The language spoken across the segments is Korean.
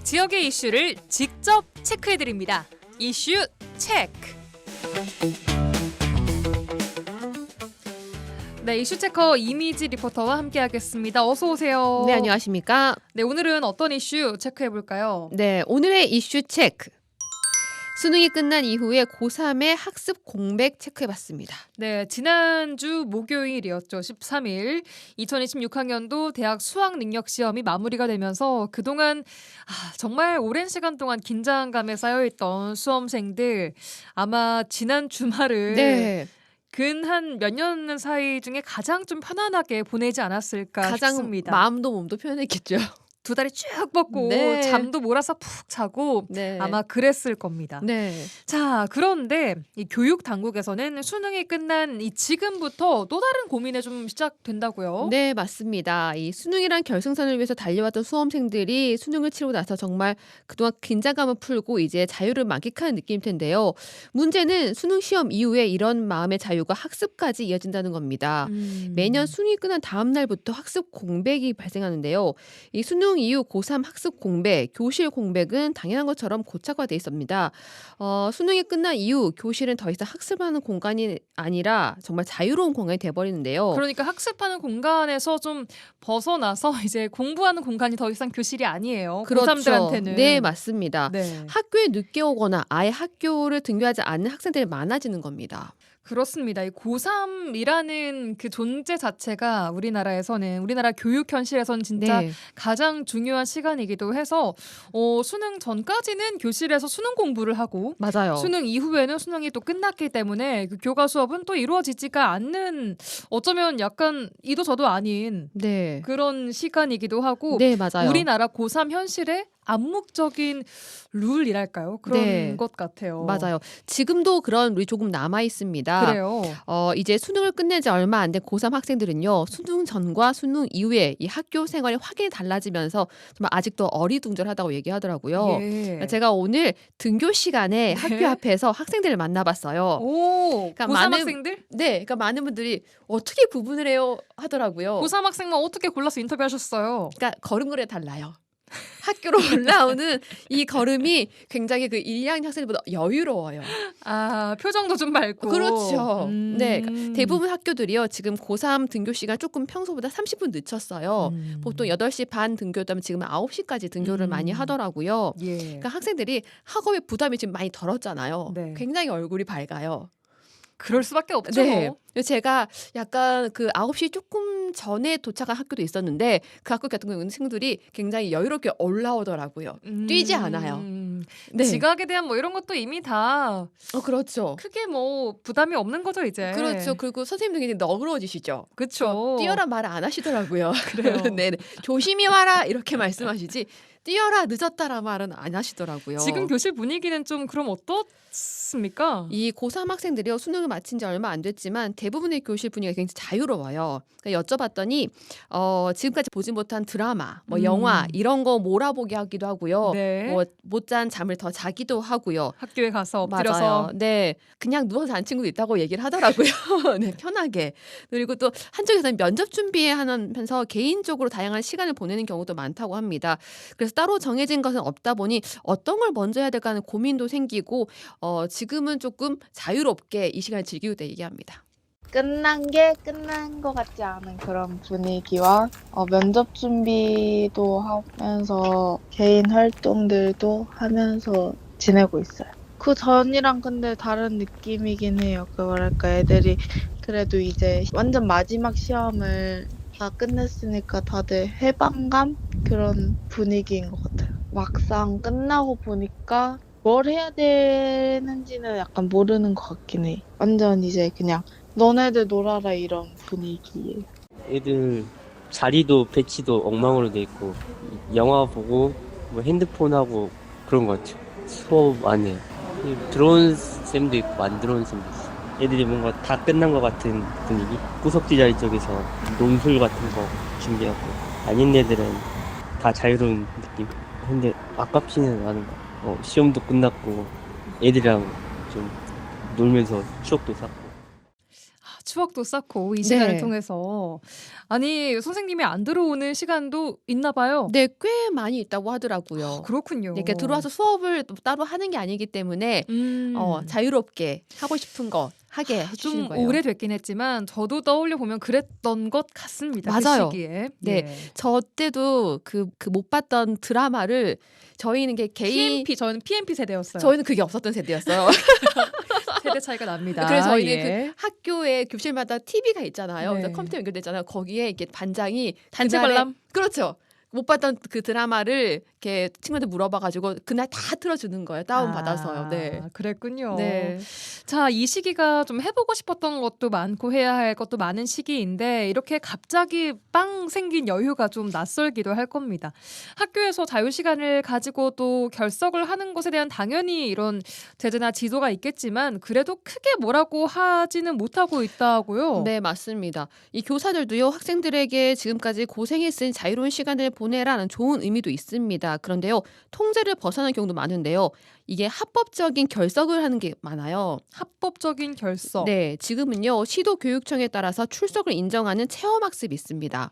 지역의 이슈를 직접 체크해드립니다. 이슈 체크. 네, 이슈 체커 이미지 리포터와 함께하겠습니다. 어서 오세요. 네, 안녕하십니까? 네, 오늘은 어떤 이슈 체크해볼까요? 네, 오늘의 이슈 체크. 수능이 끝난 이후에 고3의 학습 공백 체크해봤습니다. 네, 지난주 목요일이었죠. 13일. 2026학년도 대학 수학능력시험이 마무리가 되면서 그동안 정말 오랜 시간 동안 긴장감에 쌓여있던 수험생들 아마 지난 주말을 네, 근 한 몇 년 사이 중에 가장 좀 편안하게 보내지 않았을까 가장 싶습니다. 마음도 몸도 표현했겠죠. 두 다리 쭉 뻗고 네. 잠도 몰아서 푹 자고 네. 아마 그랬을 겁니다. 네. 자, 그런데 이 교육 당국에서는 수능이 끝난 이 지금부터 또 다른 고민에 좀 시작된다고요? 네, 맞습니다. 이 수능이란 결승선을 위해서 달려왔던 수험생들이 수능을 치르고 나서 정말 그동안 긴장감을 풀고 이제 자유를 만끽하는 느낌일 텐데요. 문제는 수능 시험 이후에 이런 마음의 자유가 학습까지 이어진다는 겁니다. 매년 수능이 끝난 다음 날부터 학습 공백이 발생하는데요. 이 수능 이후 고3 학습 공백, 교실 공백은 당연한 것처럼 고착화돼 있습니다. 수능이 끝난 이후 교실은 더 이상 학습하는 공간이 아니라 정말 자유로운 공간이 돼버리는데요. 그러니까 학습하는 공간에서 좀 벗어나서 이제 공부하는 공간이 더 이상 교실이 아니에요. 그렇죠. 고3들한테는. 네, 맞습니다. 네. 학교에 늦게 오거나 아예 학교를 등교하지 않는 학생들이 많아지는 겁니다. 그렇습니다. 이 고3이라는 그 존재 자체가 우리나라 교육 현실에서는 진짜 네. 가장 중요한 시간이기도 해서 수능 전까지는 교실에서 수능 공부를 하고 맞아요. 수능 이후에는 수능이 또 끝났기 때문에 그 교과 수업은 또 이루어지지가 않는 어쩌면 약간 이도 저도 아닌 네. 그런 시간이기도 하고 네, 맞아요. 우리나라 고3 현실의 암묵적인 룰이랄까요? 그런 네. 것 같아요. 맞아요. 지금도 그런 룰이 조금 남아 있습니다. 그래요. 이제 수능을 끝낸 지 얼마 안 된 고3 학생들은요. 수능 전과 수능 이후에 이 학교 생활이 확연히 달라지면서 정말 아직도 어리둥절하다고 얘기하더라고요. 예. 제가 오늘 등교 시간에 학교 앞에서 학생들을 만나봤어요. 오, 그러니까 고3 많은- 학생들? 네, 그러니까 많은 분들이 어떻게 구분을 해요 하더라고요. 고3 학생만 어떻게 골라서 인터뷰하셨어요? 그러니까 걸음걸이가 달라요. 학교로 올라오는 이 걸음이 굉장히 그 1, 2학년 학생들보다 여유로워요. 표정도 좀 밝고. 그렇죠. 네, 그러니까 음. 대부분 학교들이요. 지금 고3 등교 시간 조금 평소보다 30분 늦췄어요. 보통 8시 반 등교였다면 지금은 9시까지 등교를 많이 하더라고요. 예. 그러니까 학생들이 학업의 부담이 지금 많이 덜었잖아요. 네. 굉장히 얼굴이 밝아요. 그럴 수밖에 없죠. 네. 제가 약간 그 9시 조금 전에 도착한 학교도 있었는데 그 학교 같은 경우는 친구들이 굉장히 여유롭게 올라오더라고요. 뛰지 않아요. 네. 지각에 대한 뭐 이런 것도 이미 다 그렇죠. 크게 뭐 부담이 없는 거죠, 이제. 그렇죠. 그리고 선생님도 굉장히 너그러워지시죠. 그렇죠. 뛰어라 말을 안 하시더라고요. 그래요. 네, 조심히 와라 이렇게 말씀하시지 뛰어라 늦었다라 말은 안 하시더라고요. 지금 교실 분위기는 좀 그럼 어떻습니까? 이 고3 학생들이요 수능을 마친 지 얼마 안 됐지만 대부분의 교실 분위기가 굉장히 자유로워요. 그러니까 여쭤봤더니 지금까지 보지 못한 드라마, 뭐 영화 이런 거 몰아보게 하기도 하고요. 네. 뭐 못 잔 잠을 더 자기도 하고요. 학교에 가서 맞아요. 엎드려서. 네, 그냥 누워서 잔 친구도 있다고 얘기를 하더라고요. 네, 편하게. 그리고 또 한쪽에서는 면접 준비하면서 개인적으로 다양한 시간을 보내는 경우도 많다고 합니다. 그래서 따로 정해진 것은 없다 보니 어떤 걸 먼저 해야 될까 하는 고민도 생기고 지금은 조금 자유롭게 이 시간을 즐기고 있다 얘기합니다. 끝난 게 끝난 것 같지 않은 그런 분위기와 면접 준비도 하면서 개인 활동들도 하면서 지내고 있어요. 그 전이랑 근데 다른 느낌이긴 해요. 뭐랄까 애들이 그래도 이제 완전 마지막 시험을 다 끝냈으니까 다들 해방감? 그런 분위기인 것 같아요. 막상 끝나고 보니까 뭘 해야 되는지는 약간 모르는 것 같긴 해. 완전 이제 그냥 너네들 놀아라 이런 분위기예요. 애들 자리도 배치도 엉망으로 돼 있고 영화 보고 뭐 핸드폰 하고 그런 것 같아요. 수업 안 해요. 들어온 쌤도 있고 안 들어온 쌤도 있어요. 애들이 뭔가 다 끝난 것 같은 분위기. 구석지 자리 쪽에서 논술 같은 거 준비하고 아닌 애들은 다 자유로운 느낌. 근데 아깝지는 않은 것 같아요. 시험도 끝났고 애들이랑 좀 놀면서 추억도 쌓고. 추억도 쌓고 이 시간을 네. 통해서. 아니 선생님이 안 들어오는 시간도 있나 봐요. 네, 꽤 많이 있다고 하더라고요. 그렇군요. 네, 그러니까 들어와서 수업을 또 따로 하는 게 아니기 때문에 자유롭게 하고 싶은 거 하게 해주시는 좀 거예요. 오래됐긴 했지만 저도 떠올려 보면 그랬던 것 같습니다. 맞아요. 그 시기에. 네. 예. 저 때도 그 못 봤던 드라마를 저희는 게 개인 PMP 저는 PMP 세대였어요. 저희는 그게 없었던 세대였어요. 세대 차이가 납니다. 그래서 저희는 예. 그 학교에 교실마다 TV가 있잖아요. 네. 그래서 컴퓨터 연결되잖아요. 거기에 이렇게 반장이 단체 그날의- 관람. 그렇죠. 못 봤던 그 드라마를 이렇게 친구한테 물어봐가지고 그날 다 틀어주는 거예요. 다운 받아서요. 네. 그랬군요. 네. 자, 이 시기가 좀 해보고 싶었던 것도 많고 해야 할 것도 많은 시기인데 이렇게 갑자기 빵 생긴 여유가 좀 낯설기도 할 겁니다. 학교에서 자유 시간을 가지고 또 결석을 하는 것에 대한 당연히 이런 제재나 지도가 있겠지만 그래도 크게 뭐라고 하지는 못하고 있다고요. 네, 맞습니다. 이 교사들도요, 학생들에게 지금까지 고생했으니 자유로운 시간을 보내라는 좋은 의미도 있습니다. 그런데요, 통제를 벗어나는 경우도 많은데요. 이게 합법적인 결석을 하는 게 많아요. 합법적인 결석. 네, 지금은요, 시도교육청에 따라서 출석을 인정하는 체험학습이 있습니다.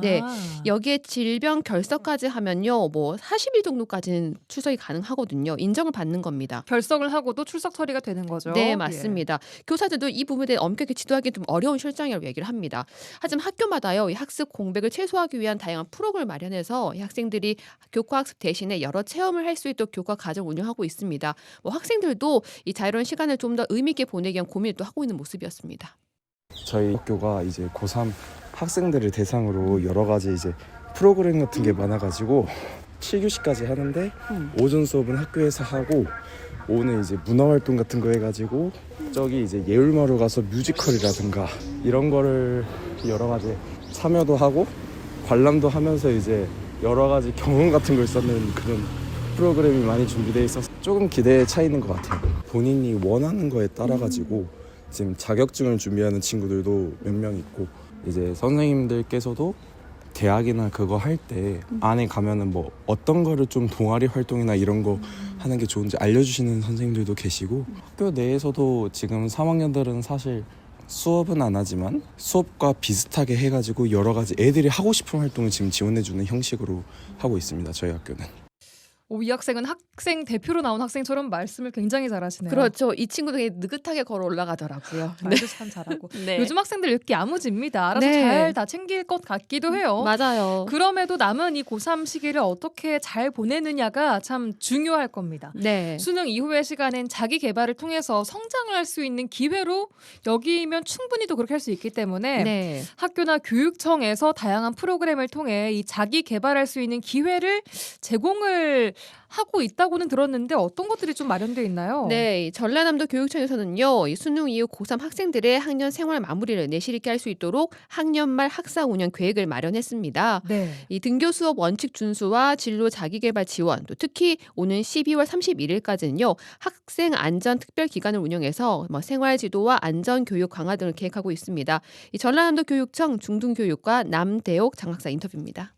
네, 여기에 질병 결석까지 하면요, 뭐 40일 정도까지는 출석이 가능하거든요. 인정을 받는 겁니다. 결석을 하고도 출석 처리가 되는 거죠. 네, 맞습니다. 교사들도 이 부분에 대해 엄격히 지도하기 좀 어려운 실정이라고 얘기를 합니다. 하지만 학교마다요, 이 학습 공백을 최소화하기 위한 다양한 프로그램을 마련해서 이 학생들이 교과 학습 대신에 여러 체험을 할 수 있도록 교과 과정 운영하고 있습니다. 뭐 학생들도 이 자유로운 시간을 좀 더 의미 있게 보내기 위한 고민을 또 하고 있는 모습이었습니다. 저희 학교가 이제 고3 학생들을 대상으로 여러 가지 이제 프로그램 같은 게 많아가지고 7교시까지 하는데 오전 수업은 학교에서 하고 오후는 이제 문화활동 같은 거 해가지고 저기 이제 예울마루 가서 뮤지컬이라든가 이런 거를 여러 가지 참여도 하고 관람도 하면서 이제 여러 가지 경험 같은 걸 쌓는 그런 프로그램이 많이 준비되어 있어서 조금 기대에 차 있는 것 같아요. 본인이 원하는 거에 따라 가지고 지금 자격증을 준비하는 친구들도 몇 명 있고 이제 선생님들께서도 대학이나 그거 할 때 안에 가면은 뭐 어떤 거를 좀 동아리 활동이나 이런 거 하는 게 좋은지 알려주시는 선생님들도 계시고 학교 내에서도 지금 3학년들은 사실 수업은 안 하지만 수업과 비슷하게 해가지고 여러 가지 애들이 하고 싶은 활동을 지금 지원해주는 형식으로 하고 있습니다. 저희 학교는. 이 학생은 학생 대표로 나온 학생처럼 말씀을 굉장히 잘하시네요. 그렇죠. 이 친구도 되게 느긋하게 걸어 올라가더라고요. 말도 참 잘하고. 네. 요즘 학생들 이렇게 야무집니다. 알아서 네. 잘 다 챙길 것 같기도 해요. 맞아요. 그럼에도 남은 이 고3 시기를 어떻게 잘 보내느냐가 참 중요할 겁니다. 네. 수능 이후의 시간엔 자기 개발을 통해서 성장을 할 수 있는 기회로 여기면 충분히 또 그렇게 할 수 있기 때문에 네. 학교나 교육청에서 다양한 프로그램을 통해 이 자기 개발할 수 있는 기회를 제공을 하고 있다고는 들었는데 어떤 것들이 좀 마련되어 있나요? 네, 이 전라남도 교육청에서는요, 이 수능 이후 고3 학생들의 학년 생활 마무리를 내실 있게 할 수 있도록 학년 말 학사 운영 계획을 마련했습니다. 네. 이 등교 수업 원칙 준수와 진로 자기개발 지원, 또 특히 오는 12월 31일까지는요, 학생 안전 특별 기간을 운영해서 뭐 생활 지도와 안전 교육 강화 등을 계획하고 있습니다. 이 전라남도 교육청 중등교육과 남대옥 장학사 인터뷰입니다.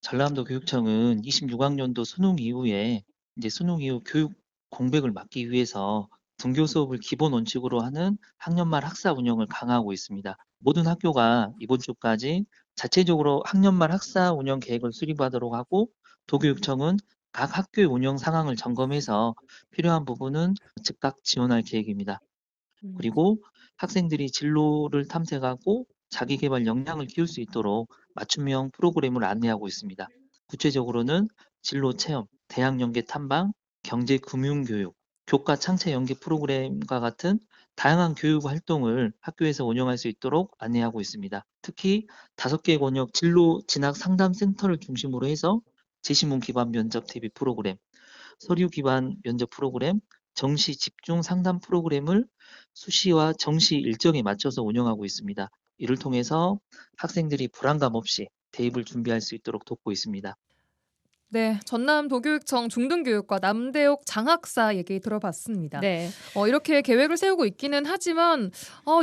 전라남도 교육청은 26학년도 수능 이후에 이제 수능 이후 교육 공백을 막기 위해서 등교 수업을 기본 원칙으로 하는 학년 말 학사 운영을 강화하고 있습니다. 모든 학교가 이번 주까지 자체적으로 학년 말 학사 운영 계획을 수립하도록 하고 도교육청은 각 학교의 운영 상황을 점검해서 필요한 부분은 즉각 지원할 계획입니다. 그리고 학생들이 진로를 탐색하고 자기개발 역량을 키울 수 있도록 맞춤형 프로그램을 안내하고 있습니다. 구체적으로는 진로 체험, 대학 연계 탐방, 경제 금융 교육, 교과 창체 연계 프로그램과 같은 다양한 교육 활동을 학교에서 운영할 수 있도록 안내하고 있습니다. 특히 5개 권역 진로 진학 상담 센터를 중심으로 해서 제시문 기반 면접 대비 프로그램, 서류 기반 면접 프로그램, 정시 집중 상담 프로그램을 수시와 정시 일정에 맞춰서 운영하고 있습니다. 이를 통해서 학생들이 불안감 없이 대입을 준비할 수 있도록 돕고 있습니다. 네, 전남 도교육청 중등교육과 남대옥 장학사 얘기 들어봤습니다. 네. 이렇게 계획을 세우고 있기는 하지만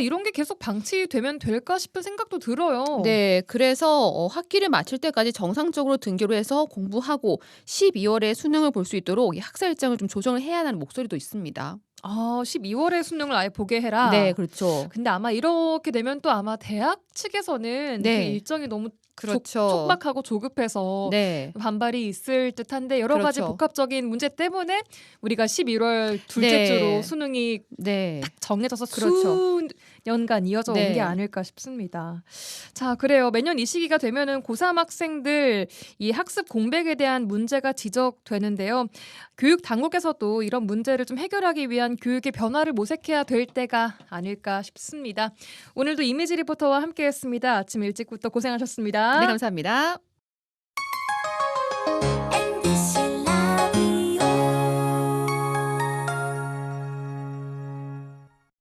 이런 게 계속 방치되면 될까 싶은 생각도 들어요. 네, 그래서 학기를 마칠 때까지 정상적으로 등교를 해서 공부하고 12월에 수능을 볼 수 있도록 이 학사 일정을 좀 조정을 해야 하는 목소리도 있습니다. 아, 12월에 수능을 아예 보게 해라. 네, 그렇죠. 근데 아마 이렇게 되면 또 아마 대학 측에서는 그 네. 일정이 너무 그렇죠. 촉박하고 조급해서 네. 반발이 있을 듯한데 여러 가지 그렇죠. 복합적인 문제 때문에 우리가 11월 둘째 네. 주로 수능이 네. 정해져서 그렇죠. 수년간 이어져 온 네. 게 아닐까 싶습니다. 자, 그래요. 매년 이 시기가 되면은 고3 학생들 이 학습 공백에 대한 문제가 지적되는데요. 교육 당국에서도 이런 문제를 좀 해결하기 위한 교육의 변화를 모색해야 될 때가 아닐까 싶습니다. 오늘도 이미지 리포터와 함께했습니다. 아침 일찍부터 고생하셨습니다. 네, 감사합니다.